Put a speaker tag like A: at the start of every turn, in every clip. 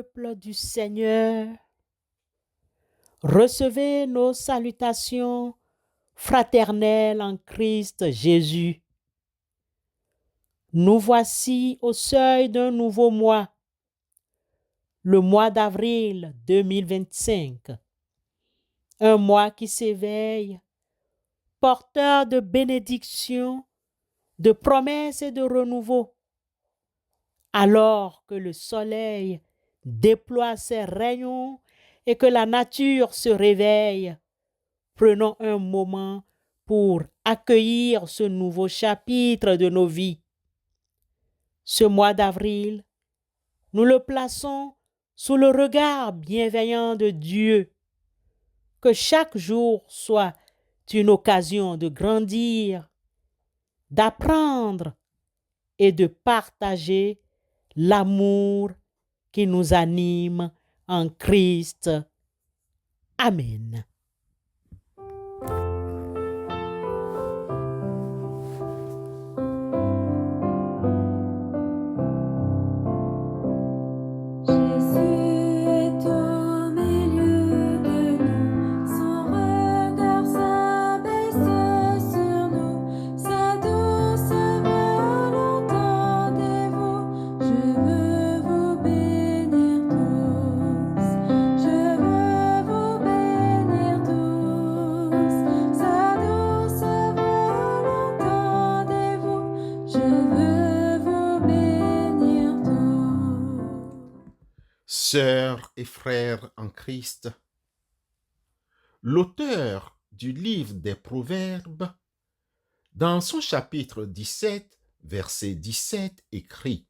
A: peuple du Seigneur, recevez nos salutations fraternelles en Christ Jésus. Nous voici au seuil d'un nouveau mois, le mois d'avril 2025, un mois qui s'éveille, porteur de bénédictions, de promesses et de renouveau. Alors que le soleil déploie ses rayons et que la nature se réveille, prenons un moment pour accueillir ce nouveau chapitre de nos vies. Ce mois d'avril, nous le plaçons sous le regard bienveillant de Dieu. Que chaque jour soit une occasion de grandir, d'apprendre et de partager l'amour qui nous anime en Christ. Amen.
B: Sœurs et frères en Christ, l'auteur du livre des Proverbes, dans son chapitre 17, verset 17, écrit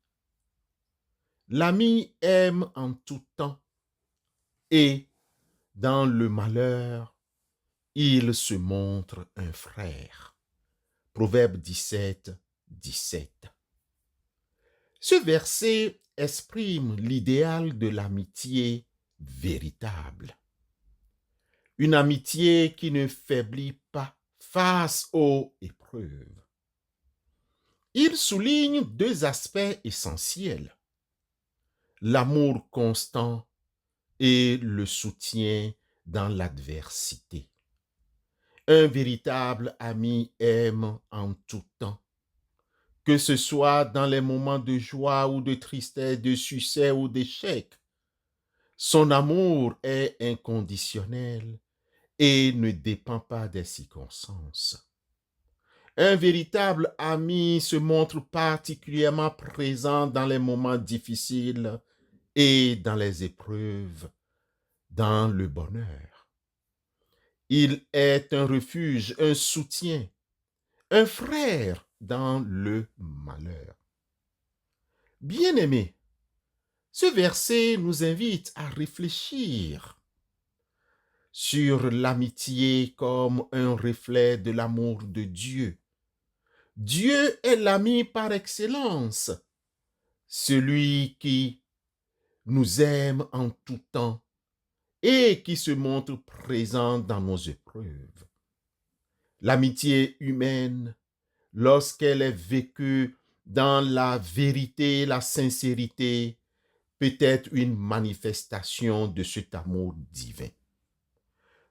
B: « L'ami aime en tout temps, et dans le malheur, il se montre un frère. » Proverbe 17, 17. Ce verset exprime l'idéal de l'amitié véritable. Une amitié qui ne faiblit pas face aux épreuves. Il souligne deux aspects essentiels: l'amour constant et le soutien dans l'adversité. Un véritable ami aime en tout temps, que ce soit dans les moments de joie ou de tristesse, de succès ou d'échec. Son amour est inconditionnel et ne dépend pas des circonstances. Un véritable ami se montre particulièrement présent dans les moments difficiles et dans les épreuves, dans le bonheur. Il est un refuge, un soutien, un frère dans le malheur. Bien-aimés, ce verset nous invite à réfléchir sur l'amitié comme un reflet de l'amour de Dieu. Dieu est l'ami par excellence, celui qui nous aime en tout temps et qui se montre présent dans nos épreuves. L'amitié humaine, lorsqu'elle est vécue dans la vérité, la sincérité, peut être une manifestation de cet amour divin.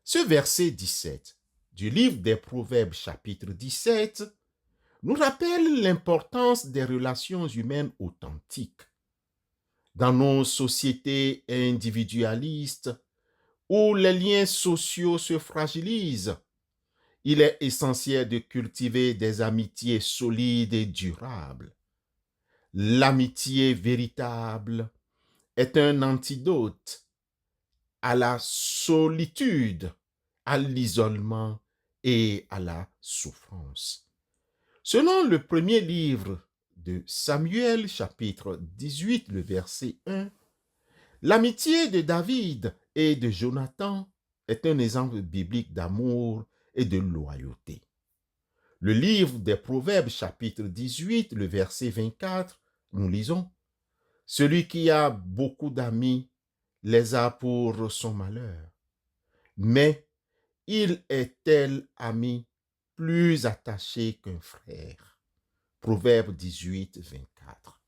B: Ce verset 17 du livre des Proverbes chapitre 17 nous rappelle l'importance des relations humaines authentiques. Dans nos sociétés individualistes, où les liens sociaux se fragilisent, il est essentiel de cultiver des amitiés solides et durables. L'amitié véritable est un antidote à la solitude, à l'isolement et à la souffrance. Selon le premier livre de Samuel, chapitre 18, le verset 1, l'amitié de David et de Jonathan est un exemple biblique d'amour et de loyauté. Le livre des Proverbes, chapitre 18, le verset 24, nous lisons « Celui qui a beaucoup d'amis les a pour son malheur, mais il est tel ami plus attaché qu'un frère. » Proverbe 18, 24.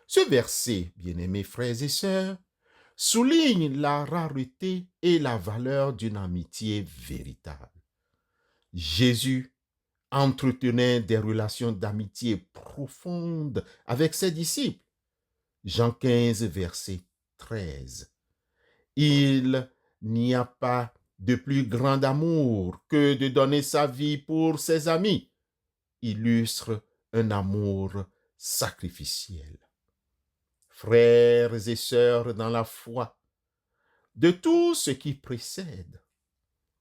B: Ce verset, bien-aimés frères et sœurs, souligne la rareté et la valeur d'une amitié véritable. Jésus entretenait des relations d'amitié profondes avec ses disciples. Jean 15, verset 13. Il n'y a pas de plus grand amour que de donner sa vie pour ses amis, illustre un amour sacrificiel. Frères et sœurs dans la foi, de tout ce qui précède,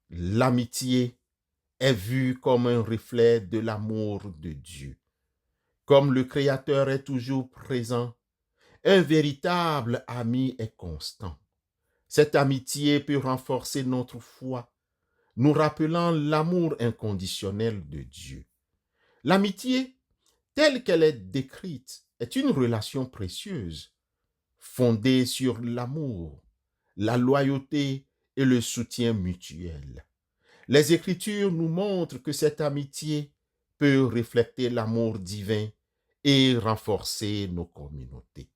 B: l'amitié est vue comme un reflet de l'amour de Dieu. Comme le Créateur est toujours présent, un véritable ami est constant. Cette amitié peut renforcer notre foi, nous rappelant l'amour inconditionnel de Dieu. L'amitié, telle qu'elle est décrite, est une relation précieuse, fondée sur l'amour, la loyauté et le soutien mutuel. Les Écritures nous montrent que cette amitié peut refléter l'amour divin et renforcer nos communautés.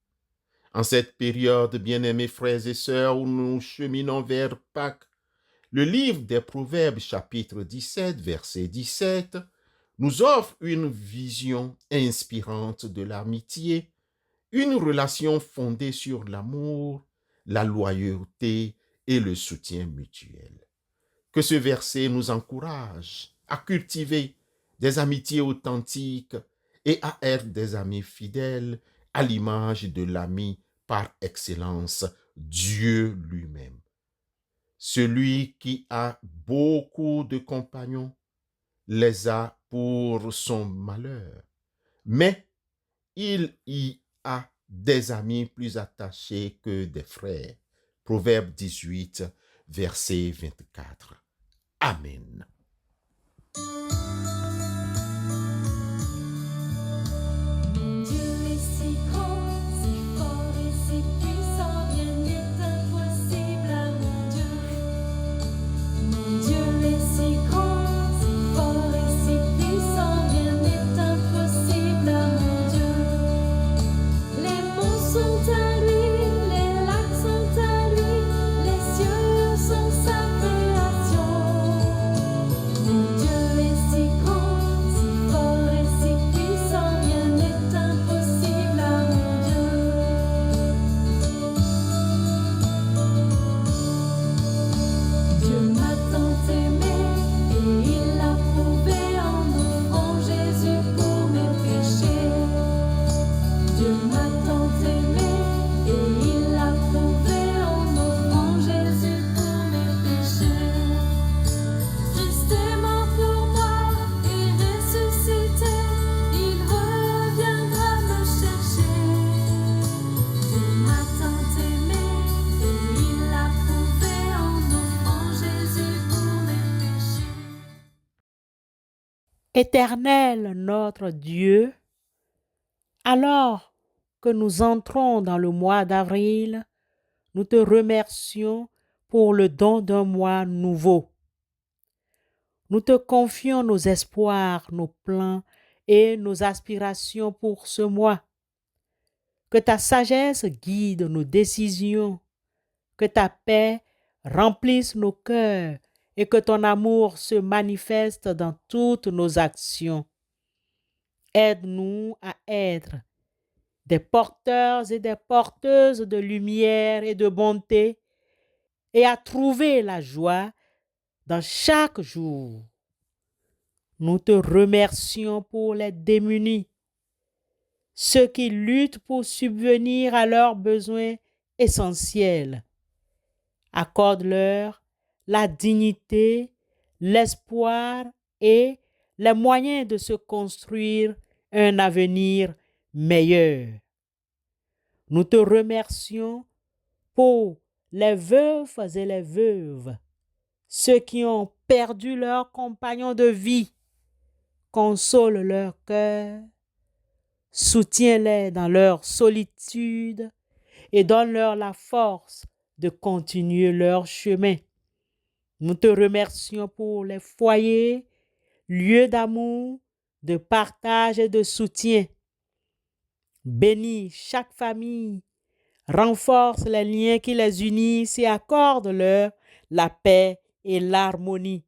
B: En cette période, bien-aimés frères et sœurs, où nous cheminons vers Pâques, le livre des Proverbes, chapitre 17, verset 17, nous offre une vision inspirante de l'amitié, une relation fondée sur l'amour, la loyauté et le soutien mutuel. Que ce verset nous encourage à cultiver des amitiés authentiques et à être des amis fidèles à l'image de l'ami par excellence, Dieu lui-même. Celui qui a beaucoup de compagnons les a pour son malheur, mais il y a des amis plus attachés que des frères. Proverbe 18, verset 24. Amen.
A: Éternel notre Dieu, alors que nous entrons dans le mois d'avril, nous te remercions pour le don d'un mois nouveau. Nous te confions nos espoirs, nos plans et nos aspirations pour ce mois. Que ta sagesse guide nos décisions, que ta paix remplisse nos cœurs et que ton amour se manifeste dans toutes nos actions. Aide-nous à être des porteurs et des porteuses de lumière et de bonté et à trouver la joie dans chaque jour. Nous te remercions pour les démunis, ceux qui luttent pour subvenir à leurs besoins essentiels. Accorde-leur la dignité, l'espoir et les moyens de se construire un avenir meilleur. Nous te remercions pour les veufs et les veuves, ceux qui ont perdu leurs compagnons de vie. Console leur cœur, soutiens-les dans leur solitude et donne-leur la force de continuer leur chemin. Nous te remercions pour les foyers, lieux d'amour, de partage et de soutien. Bénis chaque famille, renforce les liens qui les unissent et accorde-leur la paix et l'harmonie.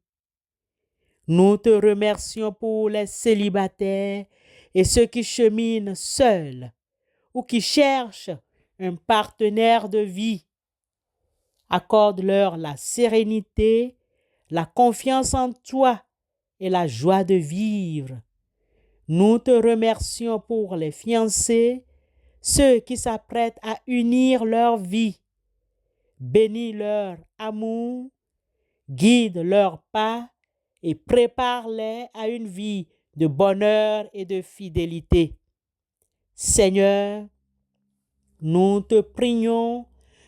A: Nous te remercions pour les célibataires et ceux qui cheminent seuls ou qui cherchent un partenaire de vie. Accorde-leur la sérénité, la confiance en toi et la joie de vivre. Nous te remercions pour les fiancés, ceux qui s'apprêtent à unir leur vie. Bénis leur amour, guide leurs pas et prépare-les à une vie de bonheur et de fidélité. Seigneur, nous te prions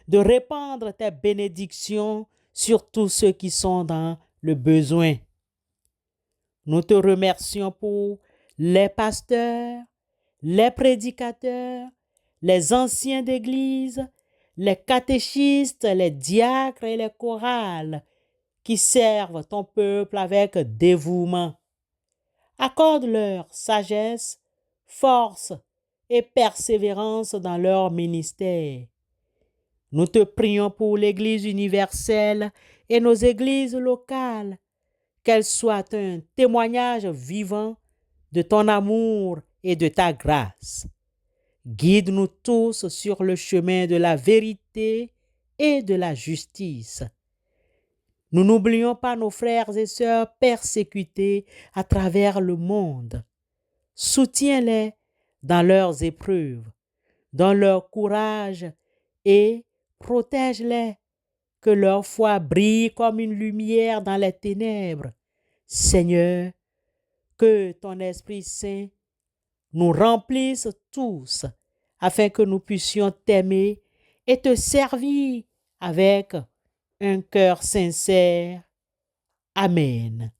A: de répandre tes bénédictions sur tous ceux qui sont dans le besoin. Nous te remercions pour les pasteurs, les prédicateurs, les anciens d'église, les catéchistes, les diacres et les chorales qui servent ton peuple avec dévouement. Accorde-leur sagesse, force et persévérance dans leur ministère. Nous te prions pour l'Église universelle et nos églises locales, qu'elles soient un témoignage vivant de ton amour et de ta grâce. Guide-nous tous sur le chemin de la vérité et de la justice. Nous n'oublions pas nos frères et sœurs persécutés à travers le monde. Soutiens-les dans leurs épreuves, dans leur courage et protège-les, que leur foi brille comme une lumière dans les ténèbres. Seigneur, que ton Esprit Saint nous remplisse tous afin que nous puissions t'aimer et te servir avec un cœur sincère. Amen.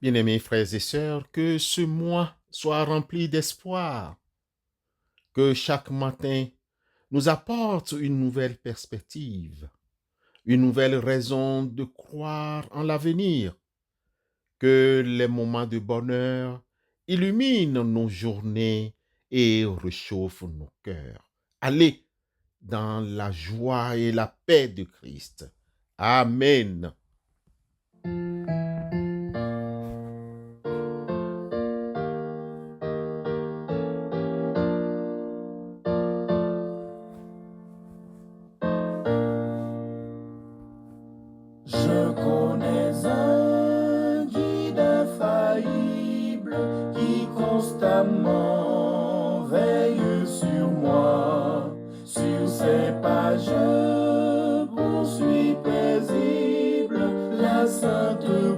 B: Bien-aimés frères et sœurs, que ce mois soit rempli d'espoir, que chaque matin nous apporte une nouvelle perspective, une nouvelle raison de croire en l'avenir, que les moments de bonheur illuminent nos journées et réchauffent nos cœurs. Allez dans la joie et la paix de Christ. Amen.
C: Je connais un guide infaillible qui constamment veille sur moi. Sur ses pages poursuit paisible la sainte